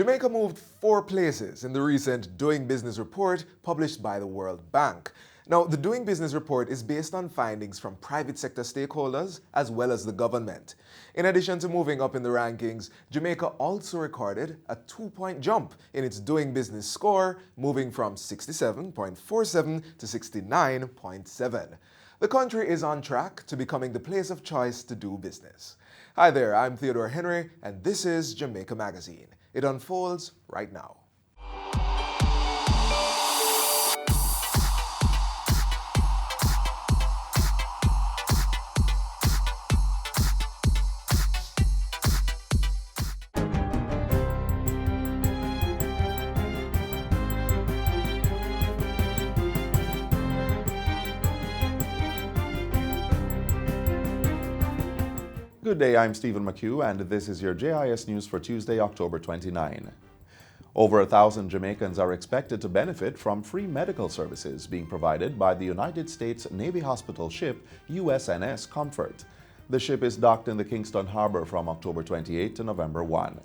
Jamaica moved 4 places in the recent Doing Business report published by the World Bank. Now, the Doing Business report is based on findings from private sector stakeholders as well as the government. In addition to moving up in the rankings, Jamaica also recorded a 2-point jump in its Doing Business score, moving from 67.47 to 69.7. The country is on track to becoming the place of choice to do business. Hi there, I'm Theodore Henry, and this is Jamaica Magazine. It unfolds right now. Good day, I'm Stephen McHugh, and this is your JIS News for Tuesday, October 29. Over 1,000 Jamaicans are expected to benefit from free medical services being provided by the United States Navy hospital ship USNS Comfort. The ship is docked in the Kingston harbor from October 28 to November 1.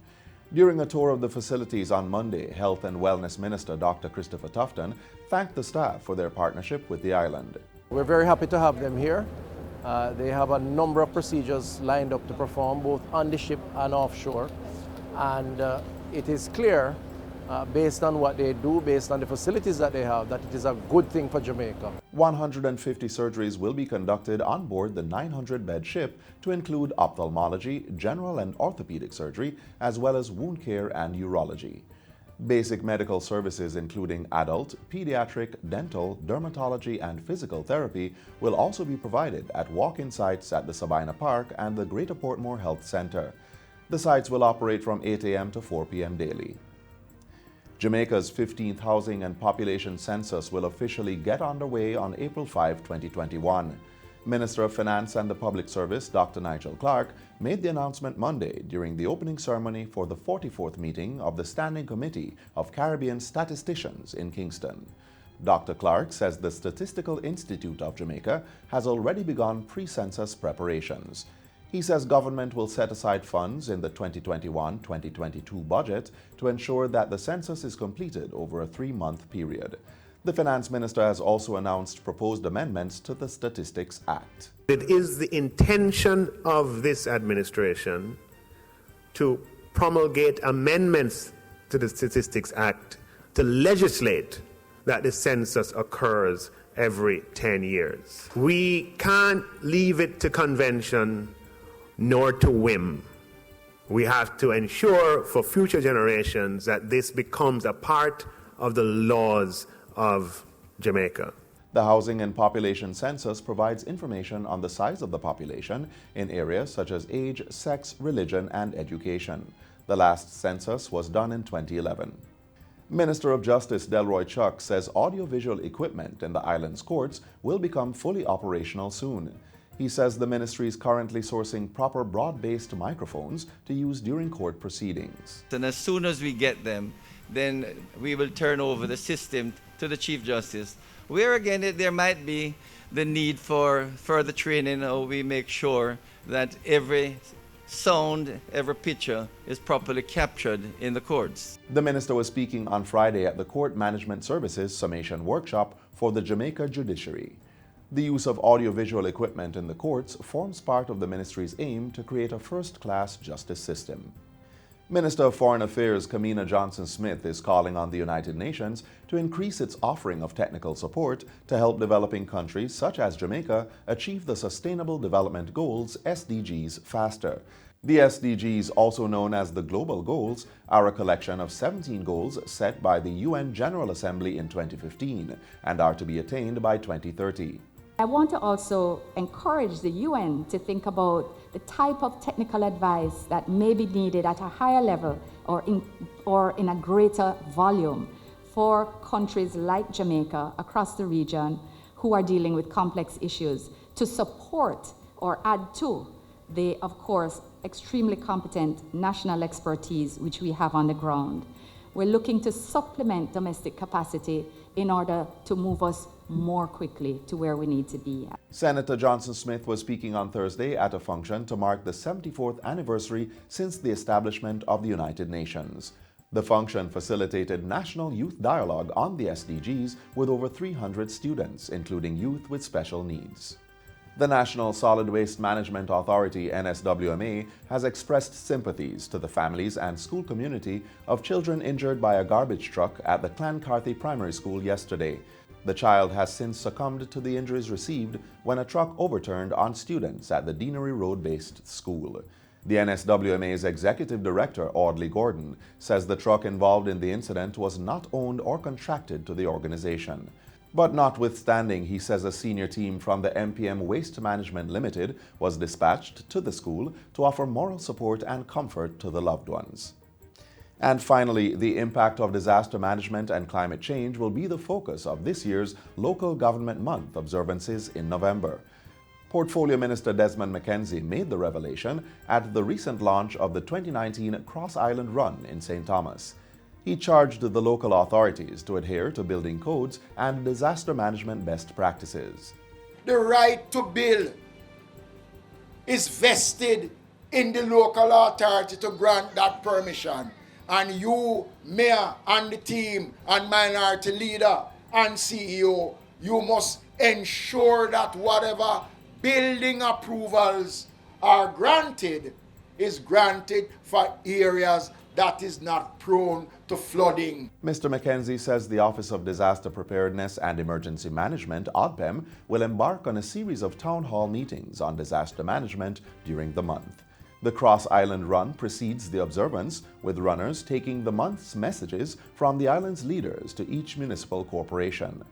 During a tour of the facilities on Monday, Health and Wellness Minister Dr. Christopher Tufton thanked the staff for their partnership with the island. We're very happy to have them here. They have a number of procedures lined up to perform both on the ship and offshore, and it is clear based on what they do, based on the facilities that they have, that it is a good thing for Jamaica. 150 surgeries will be conducted on board the 900-bed ship to include ophthalmology, general and orthopedic surgery, as well as wound care and urology. Basic medical services including adult, pediatric, dental, dermatology, and physical therapy will also be provided at walk-in sites at the Sabina Park and the Greater Portmore Health Center. The sites will operate from 8 a.m. to 4 p.m. daily. Jamaica's 15th Housing and Population Census will officially get underway on April 5, 2021. Minister of Finance and the Public Service, Dr. Nigel Clark, made the announcement Monday during the opening ceremony for the 44th meeting of the Standing Committee of Caribbean Statisticians in Kingston. Dr. Clark says the Statistical Institute of Jamaica has already begun pre-census preparations. He says government will set aside funds in the 2021-2022 budget to ensure that the census is completed over a 3-month period. The Finance Minister has also announced proposed amendments to the Statistics Act. It is the intention of this administration to promulgate amendments to the Statistics Act to legislate that the census occurs every 10 years. We can't leave it to convention nor to whim. We have to ensure for future generations that this becomes a part of the laws of Jamaica. The Housing and Population Census provides information on the size of the population in areas such as age, sex, religion, and education. The last census was done in 2011. Minister of Justice Delroy Chuck says audiovisual equipment in the island's courts will become fully operational soon. He says the ministry is currently sourcing proper broad-based microphones to use during court proceedings. And as soon as we get them, then we will turn over the system to the Chief Justice, where again there might be the need for further training, or we make sure that every sound, every picture is properly captured in the courts. The minister was speaking on Friday at the Court Management Services Summation Workshop for the Jamaica Judiciary. The use of audiovisual equipment in the courts forms part of the ministry's aim to create a first-class justice system. Minister of Foreign Affairs Kamina Johnson-Smith is calling on the United Nations to increase its offering of technical support to help developing countries such as Jamaica achieve the Sustainable Development Goals (SDGs) faster. The SDGs, also known as the Global Goals, are a collection of 17 goals set by the UN General Assembly in 2015 and are to be attained by 2030. I want to also encourage the UN to think about the type of technical advice that may be needed at a higher level or in a greater volume for countries like Jamaica across the region who are dealing with complex issues to support or add to the, of course, extremely competent national expertise which we have on the ground. We're looking to supplement domestic capacity in order to move us more quickly to where we need to be. Senator Johnson-Smith was speaking on Thursday at a function to mark the 74th anniversary since the establishment of the United Nations. The function facilitated national youth dialogue on the SDGs with over 300 students, including youth with special needs. The National Solid Waste Management Authority, NSWMA, has expressed sympathies to the families and school community of children injured by a garbage truck at the Clancarthy Primary School yesterday. The child has since succumbed to the injuries received when a truck overturned on students at the Deanery Road-based school. The NSWMA's Executive Director, Audley Gordon, says the truck involved in the incident was not owned or contracted to the organization. But notwithstanding, he says a senior team from the MPM Waste Management Limited was dispatched to the school to offer moral support and comfort to the loved ones. And finally, the impact of disaster management and climate change will be the focus of this year's Local Government Month observances in November. Portfolio Minister Desmond McKenzie made the revelation at the recent launch of the 2019 Cross Island Run in St. Thomas. He charged the local authorities to adhere to building codes and disaster management best practices. The right to build is vested in the local authority to grant that permission. And you, mayor, and the team, and minority leader, and CEO, you must ensure that whatever building approvals are granted is granted for areas that is not prone to flooding. Mr. McKenzie says the Office of Disaster Preparedness and Emergency Management, OPM, will embark on a series of town hall meetings on disaster management during the month. The Cross Island Run precedes the observance, with runners taking the month's messages from the island's leaders to each municipal corporation.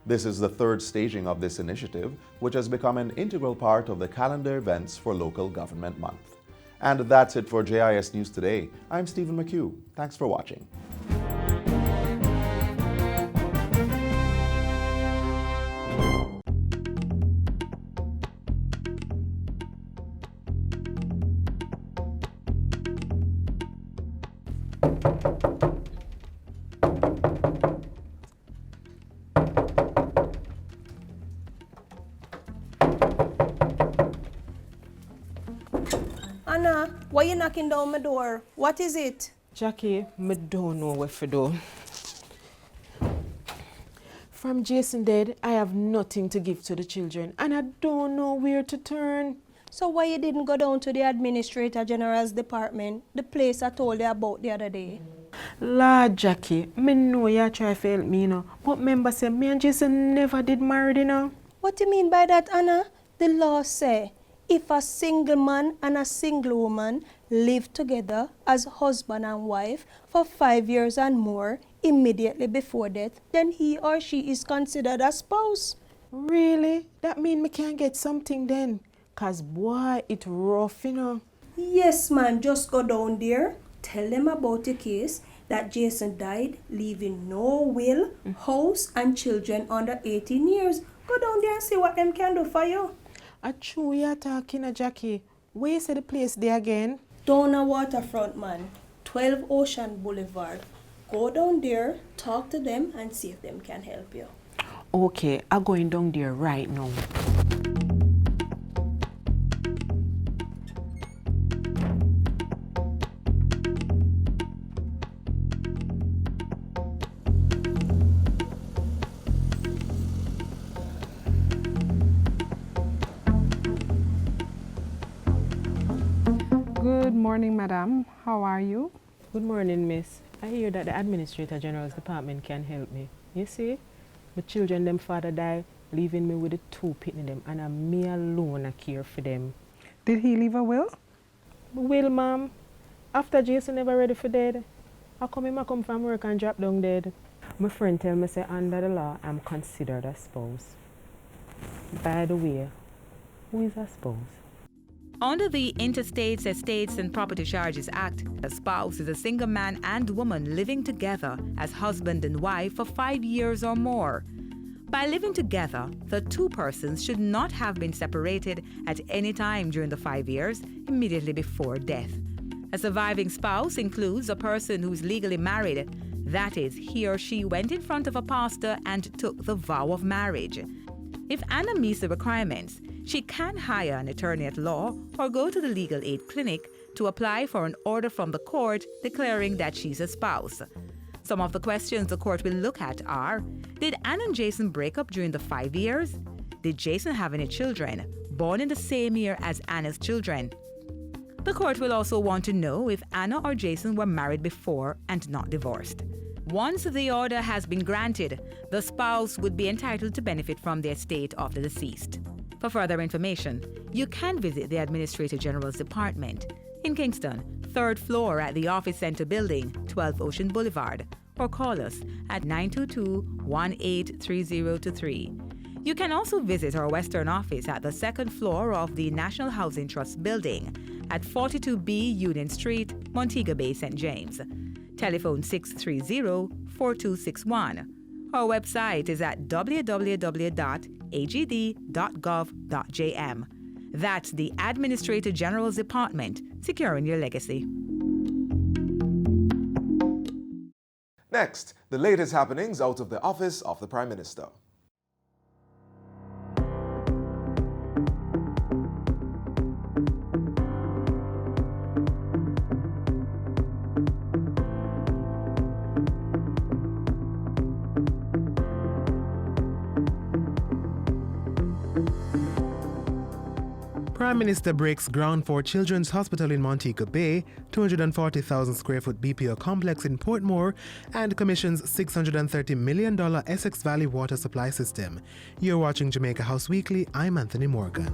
This is the third staging of this initiative, which has become an integral part of the calendar events for Local Government Month. And that's it for JIS News Today. I'm Stephen McHugh. Thanks for watching. Anna, why you knocking down my door? What is it? Jackie, I don't know what to do. From Jason dead, I have nothing to give to the children, and I don't know where to turn. So why you didn't go down to the Administrator General's department, the place I told you about the other day? Lord Jackie, I know you try to help me, but remember say me and Jason never did marry, What do you mean by that, Anna? The law say, if a single man and a single woman live together as husband and wife for 5 years and more immediately before death, then he or she is considered a spouse. Really? That mean me can't get something then? Cause boy, it rough, Yes, man, just go down there, tell them about the case, that Jason died, leaving no will, house and children under 18 years. Go down there and see what them can do for you. A true you talking, Jackie. Where you say the place there again? Down a waterfront, man. 12 Ocean Boulevard. Go down there, talk to them, and see if them can help you. Okay, I'm going down there right now. Good morning, madam. How are you? Good morning, miss. I hear that the Administrator General's department can help me. You see, my children, them father died, leaving me with the 2 pitney them, and I'm me alone I care for them. Did he leave a will? Will, ma'am. After Jason never ready for dead, how come him come from work and drop down dead? My friend tell me say under the law, I'm considered a spouse. By the way, who is a spouse? Under the Interstates, Estates and Property Charges Act, a spouse is a single man and woman living together as husband and wife for 5 years or more. By living together, the two persons should not have been separated at any time during the 5 years immediately before death. A surviving spouse includes a person who is legally married. That is, he or she went in front of a pastor and took the vow of marriage. If Anna meets the requirements, she can hire an attorney at law or go to the legal aid clinic to apply for an order from the court declaring that she's a spouse. Some of the questions the court will look at are: did Anna and Jason break up during the 5 years? Did Jason have any children, born in the same year as Anna's children? The court will also want to know if Anna or Jason were married before and not divorced. Once the order has been granted, the spouse would be entitled to benefit from the estate of the deceased. For further information, you can visit the Administrator General's Department in Kingston, 3rd floor at the Office Center Building, 12 Ocean Boulevard, or call us at 922-183023. You can also visit our Western office at the 2nd floor of the National Housing Trust Building at 42B Union Street, Montego Bay, St. James. Telephone 630-4261. Our website is at www.agd.gov.jm. That's the Administrator General's Department, securing your legacy. Next, the latest happenings out of the office of the Prime Minister. Prime Minister breaks ground for Children's Hospital in Montego Bay, 240,000 square foot BPO complex in Portmore, and commissions $630 million Essex Valley water supply system. You're watching Jamaica House Weekly. I'm Anthony Morgan.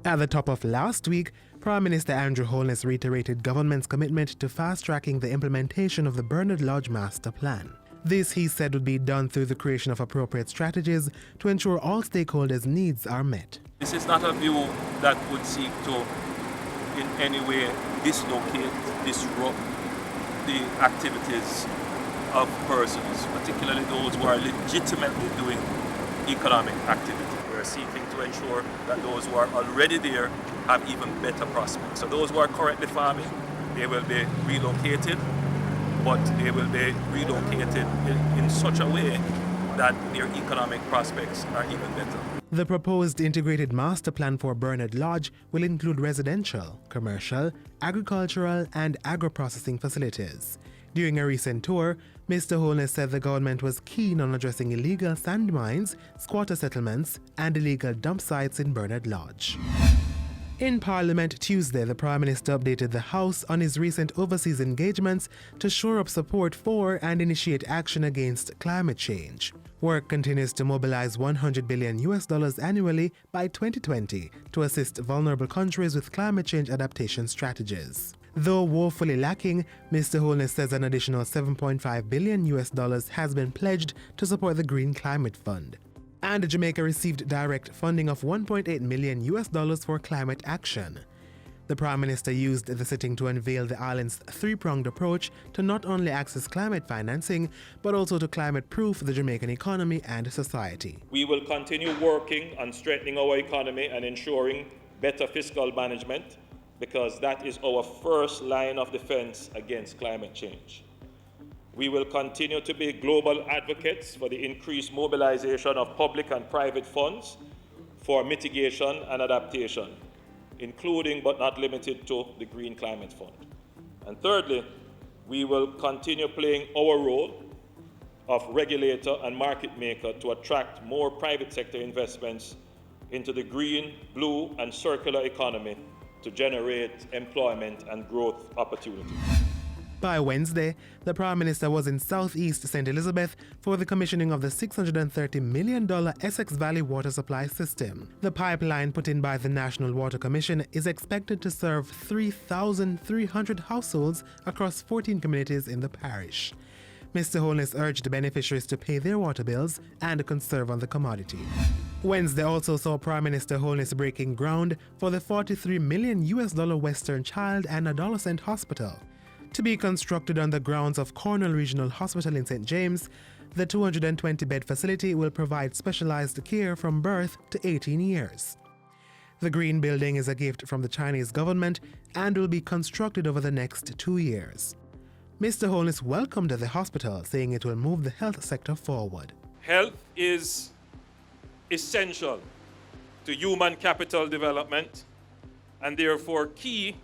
At the top of last week, Prime Minister Andrew Holness reiterated government's commitment to fast-tracking the implementation of the Bernard Lodge Master Plan. This, he said, would be done through the creation of appropriate strategies to ensure all stakeholders' needs are met. This is not a view that would seek to in any way dislocate, disrupt the activities of persons, particularly those who are legitimately doing economic activity. We're seeking to ensure that those who are already there have even better prospects. So those who are currently farming, they will be relocated, but they will be relocated in such a way that their economic prospects are even better. The proposed integrated master plan for Bernard Lodge will include residential, commercial, agricultural, and agro-processing facilities. During a recent tour, Mr. Holness said the government was keen on addressing illegal sand mines, squatter settlements, and illegal dump sites in Bernard Lodge. In Parliament Tuesday, the Prime Minister updated the House on his recent overseas engagements to shore up support for and initiate action against climate change. Work continues to mobilize $100 billion annually by 2020 to assist vulnerable countries with climate change adaptation strategies. Though woefully lacking, Mr. Holness says an additional $7.5 billion has been pledged to support the Green Climate Fund. And Jamaica received direct funding of $1.8 million for climate action. The Prime Minister used the sitting to unveil the island's three-pronged approach to not only access climate financing, but also to climate-proof the Jamaican economy and society. We will continue working on strengthening our economy and ensuring better fiscal management, because that is our first line of defense against climate change. We will continue to be global advocates for the increased mobilization of public and private funds for mitigation and adaptation, including but not limited to the Green Climate Fund. And thirdly, we will continue playing our role of regulator and market maker to attract more private sector investments into the green, blue, and circular economy to generate employment and growth opportunities. By Wednesday, the Prime Minister was in southeast St. Elizabeth for the commissioning of the $630 million Essex Valley water supply system. The pipeline put in by the National Water Commission is expected to serve 3,300 households across 14 communities in the parish. Mr. Holness urged beneficiaries to pay their water bills and conserve on the commodity. Wednesday also saw Prime Minister Holness breaking ground for the $43 million Western Child and Adolescent Hospital. To be constructed on the grounds of Cornwall Regional Hospital in St. James, the 220-bed facility will provide specialized care from birth to 18 years. The green building is a gift from the Chinese government and will be constructed over the next 2 years. Mr. Holness welcomed the hospital, saying it will move the health sector forward. Health is essential to human capital development and therefore key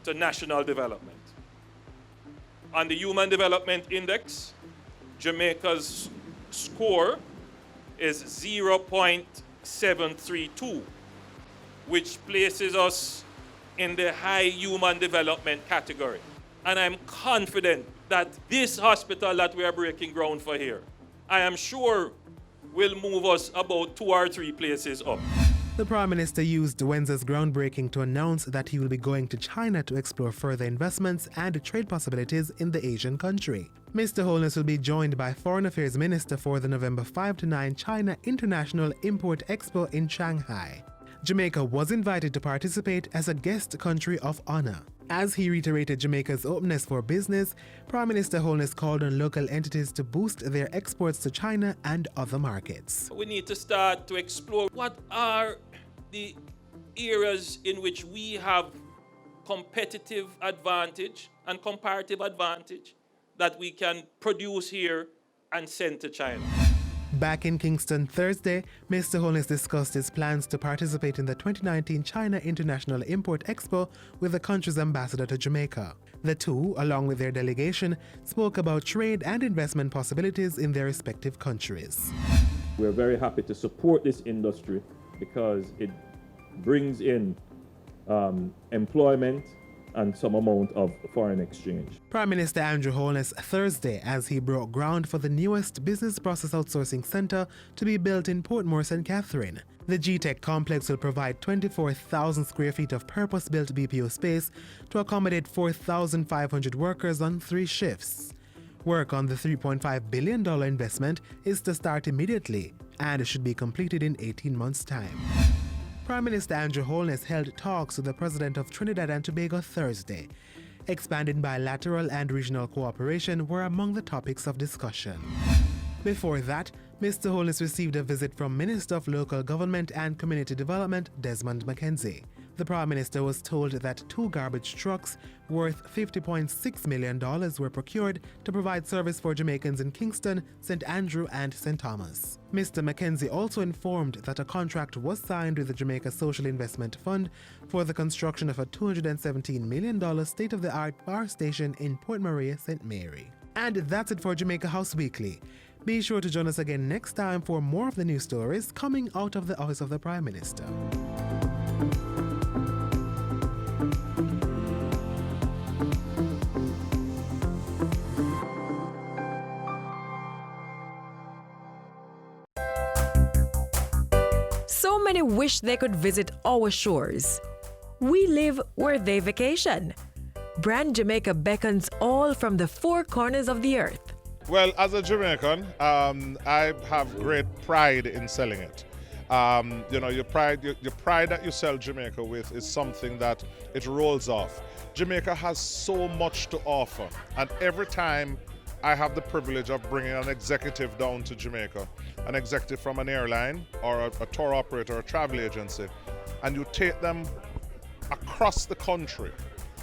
to national development. On the Human Development Index, Jamaica's score is 0.732, which places us in the high human development category. And I'm confident that this hospital that we are breaking ground for here, I am sure will move us about 2 or 3 places up. The Prime Minister used Wednesday's groundbreaking to announce that he will be going to China to explore further investments and trade possibilities in the Asian country. Mr. Holness will be joined by Foreign Affairs Minister for the November 5 to 9 China International Import Expo in Shanghai. Jamaica was invited to participate as a guest country of honor. As he reiterated Jamaica's openness for business, Prime Minister Holness called on local entities to boost their exports to China and other markets. We need to start to explore what are the areas in which we have competitive advantage and comparative advantage that we can produce here and send to China. Back in Kingston Thursday, Mr. Holness discussed his plans to participate in the 2019 China International Import Expo with the country's ambassador to Jamaica. The two, along with their delegation, spoke about trade and investment possibilities in their respective countries. We're very happy to support this industry because it brings in employment and some amount of foreign exchange. Prime Minister Andrew Holness Thursday as he broke ground for the newest business process outsourcing centre to be built in Portmore St. Catherine. The GTEC complex will provide 24,000 square feet of purpose-built BPO space to accommodate 4,500 workers on 3 shifts. Work on the $3.5 billion investment is to start immediately and should be completed in 18 months' time. Prime Minister Andrew Holness held talks with the President of Trinidad and Tobago Thursday. Expanded bilateral and regional cooperation were among the topics of discussion. Before that, Mr. Holness received a visit from Minister of Local Government and Community Development Desmond McKenzie. The Prime Minister was told that 2 garbage trucks worth $50.6 million were procured to provide service for Jamaicans in Kingston, St. Andrew and St. Thomas. Mr. McKenzie also informed that a contract was signed with the Jamaica Social Investment Fund for the construction of a $217 million state-of-the-art power station in Port Maria, St. Mary. And that's it for Jamaica House Weekly. Be sure to join us again next time for more of the news stories coming out of the Office of the Prime Minister. So many wish they could visit our shores. We live where they vacation. Brand Jamaica beckons all from the 4 corners of the earth. Well, as a Jamaican, I have great pride in selling it. Your pride that you sell Jamaica with is something that it rolls off. Jamaica has so much to offer, and every time I have the privilege of bringing an executive down to Jamaica, an executive from an airline or a tour operator or a travel agency, and you take them across the country,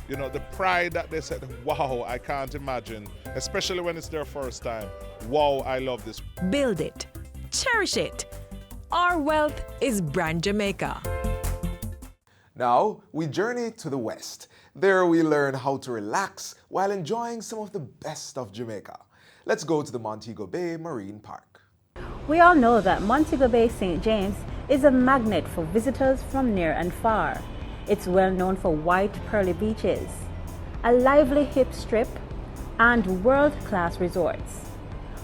the pride that they said, wow, I can't imagine, especially when it's their first time. Wow, I love this. Build it. Cherish it. Our wealth is Brand Jamaica. Now, we journey to the West. There we learn how to relax while enjoying some of the best of Jamaica. Let's go to the Montego Bay Marine Park. We all know that Montego Bay St. James is a magnet for visitors from near and far. It's well known for white pearly beaches, a lively hip strip, and world-class resorts.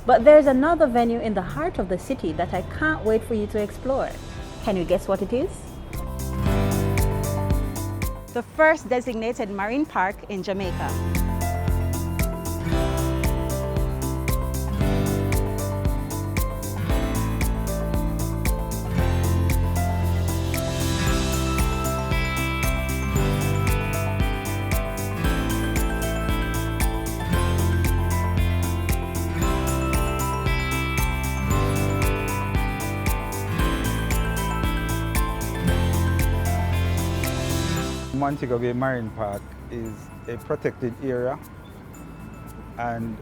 But there's another venue in the heart of the city that I can't wait for you to explore. Can you guess what it is? The first designated marine park in Jamaica. Montego Bay Marine Park is a protected area and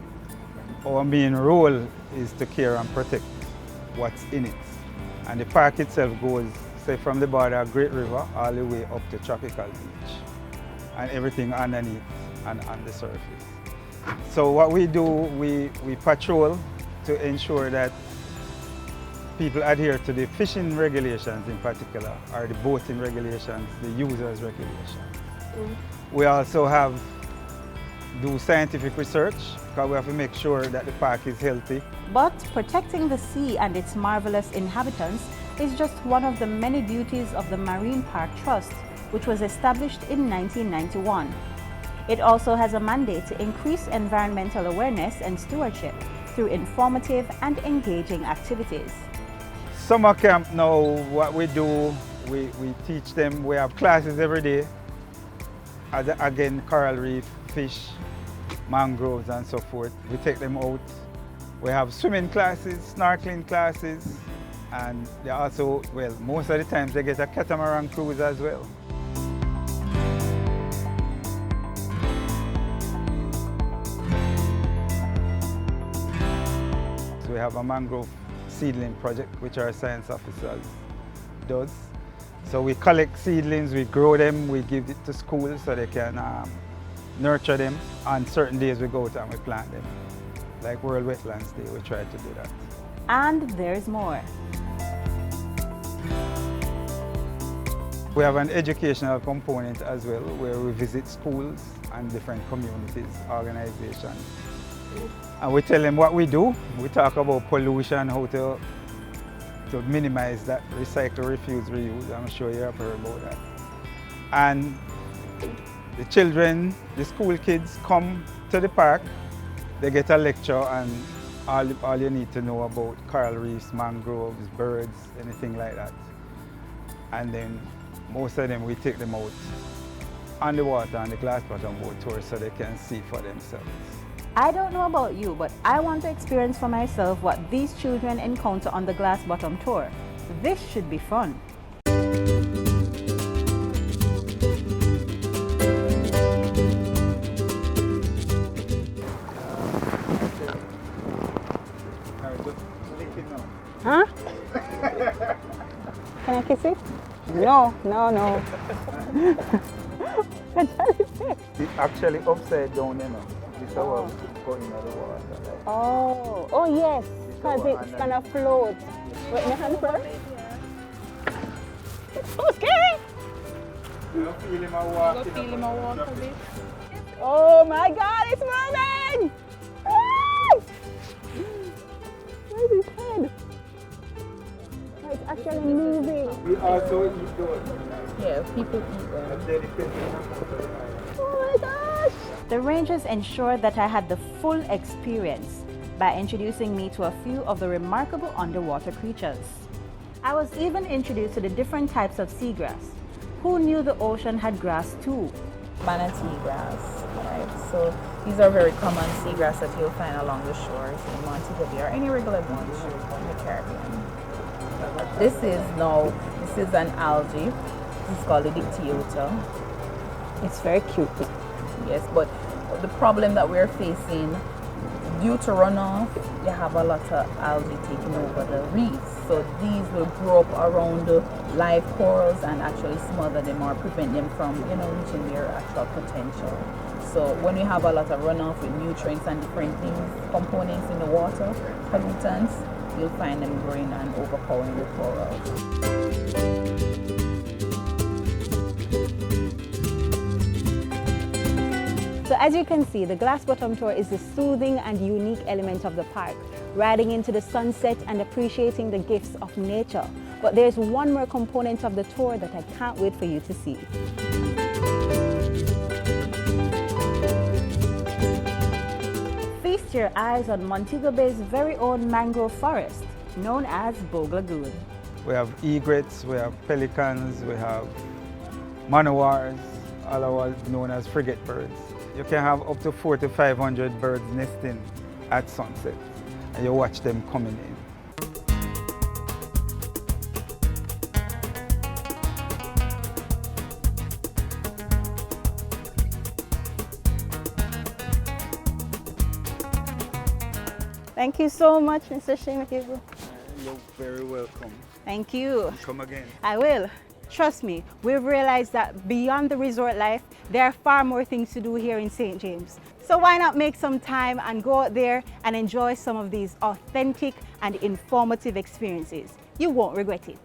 our main role is to care and protect what's in it. And the park itself goes, say, from the border of Great River all the way up to Tropical Beach, and everything underneath and on the surface. So what we do, we patrol to ensure that people adhere to the fishing regulations in particular, or the boating regulations, the users regulations. We also do scientific research, because we have to make sure that the park is healthy. But protecting the sea and its marvelous inhabitants is just one of the many duties of the Marine Park Trust, which was established in 1991. It also has a mandate to increase environmental awareness and stewardship through informative and engaging activities. Summer camp now, what we do, we teach them, we have classes every day. Again, coral reef, fish, mangroves and so forth. We take them out. We have swimming classes, snorkeling classes, and they also, well, most of the times they get a catamaran cruise as well. So we have a mangrove seedling project, which our science officers does. So we collect seedlings, we grow them, we give it to schools so they can nurture them. On certain days we go out and we plant them. Like World Wetlands Day, we try to do that. And there's more. We have an educational component as well, where we visit schools and different communities, organizations. And we tell them what we do. We talk about pollution, how to minimize that, recycle, refuse, reuse. I'm sure you have heard about that. And the children, the school kids come to the park, they get a lecture and all you need to know about coral reefs, mangroves, birds, anything like that. And then most of them, we take them out on the water on the glass bottom boat tour so they can see for themselves. I don't know about you, but I want to experience for myself what these children encounter on the glass bottom tour. This should be fun. Huh? Can I kiss it? No. It's actually upside down, you know. This is how it's going in the water. Like. Oh yes, because it's gonna float. Wait, my hand first. It's so scary. You're feeling my walk. A bit. Oh my God, it's moving! Where's his head? It's actually moving. We also eat those. Yeah, people eat them. Oh my gosh! The rangers ensured that I had the full experience by introducing me to a few of the remarkable underwater creatures. I was even introduced to the different types of seagrass. Who knew the ocean had grass too? Manatee grass, right? So these are very common seagrass that you'll find along the shores in Montego Bay or any regular beach in the Caribbean. This is an algae. This is called the dictyota. It's very cute. Yes, but the problem that we're facing due to runoff, you have a lot of algae taking over the reefs. So these will grow up around the live corals and actually smother them or prevent them from, reaching their actual potential. So when you have a lot of runoff with nutrients and different things, components in the water, pollutants, you'll find them growing and overpowering the corals. So as you can see, the glass bottom tour is a soothing and unique element of the park, riding into the sunset and appreciating the gifts of nature. But there's one more component of the tour that I can't wait for you to see. Feast your eyes on Montego Bay's very own mangrove forest, known as Bogue Lagoon. We have egrets, we have pelicans, we have manowars, otherwise known as frigate birds. You can have up to 400 to 500 birds nesting at sunset, and you watch them coming in. Thank you so much, Mr. Shimakibu. You're very welcome. Thank you. Come again. I will. Trust me, we've realized that beyond the resort life, there are far more things to do here in St. James. So why not make some time and go out there and enjoy some of these authentic and informative experiences. You won't regret it.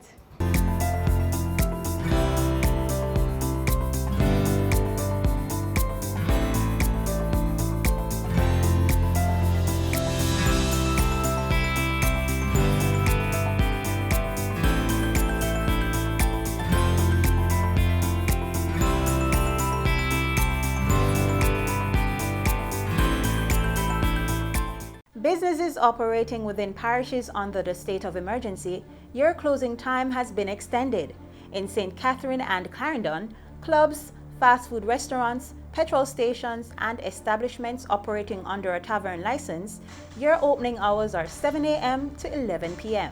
Businesses operating within parishes under the state of emergency, your closing time has been extended. In St. Catherine and Clarendon, clubs, fast food restaurants, petrol stations, and establishments operating under a tavern license, your opening hours are 7 a.m. to 11 p.m.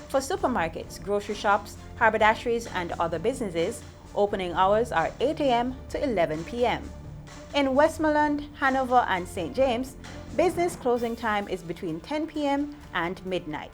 For supermarkets, grocery shops, haberdasheries, and other businesses, opening hours are 8 a.m. to 11 p.m. In Westmoreland, Hanover, and St. James, business closing time is between 10 p.m. and midnight.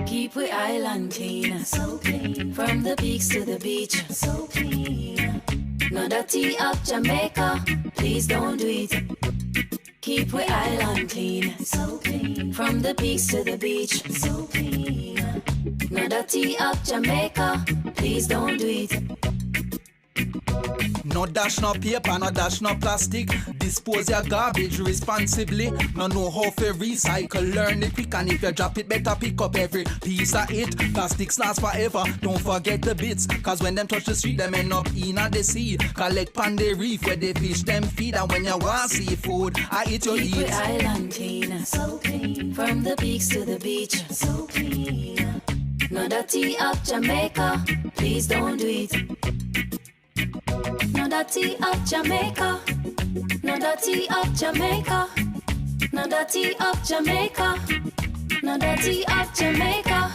Keep we island clean, so clean. From the peaks to the beach, so clean. No dirty up Jamaica, please don't do it. Keep we island clean, so clean. From the peaks to the beach, so clean. No dirty up Jamaica, please don't do it. No dash no paper, no dash no plastic. Dispose your garbage responsibly. No know how to recycle, learn it quick. And if you drop it, better pick up every piece of it. Plastics last forever, don't forget the bits. Cause when them touch the street, them end up in the sea. Collect pan the reef where they fish them feed. And when you want seafood, I eat your Keep eat. we island clean, so clean. From the peaks to the beach, so clean. No dirty up Jamaica, please don't do it. No dirty up Jamaica, no dirty up Jamaica, no dirty up Jamaica, no dirty up Jamaica.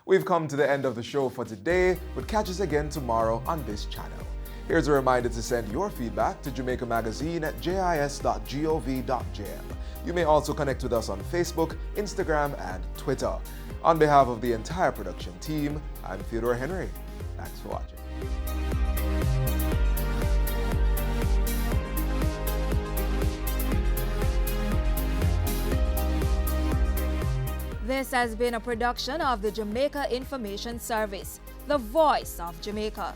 We've come to the end of the show for today, but catch us again tomorrow on this channel. Here's a reminder to send your feedback to Jamaica Magazine at jis.gov.jm. You may also connect with us on Facebook, Instagram, and Twitter. On behalf of the entire production team, I'm Theodore Henry. Thanks for watching. This has been a production of the Jamaica Information Service, the voice of Jamaica.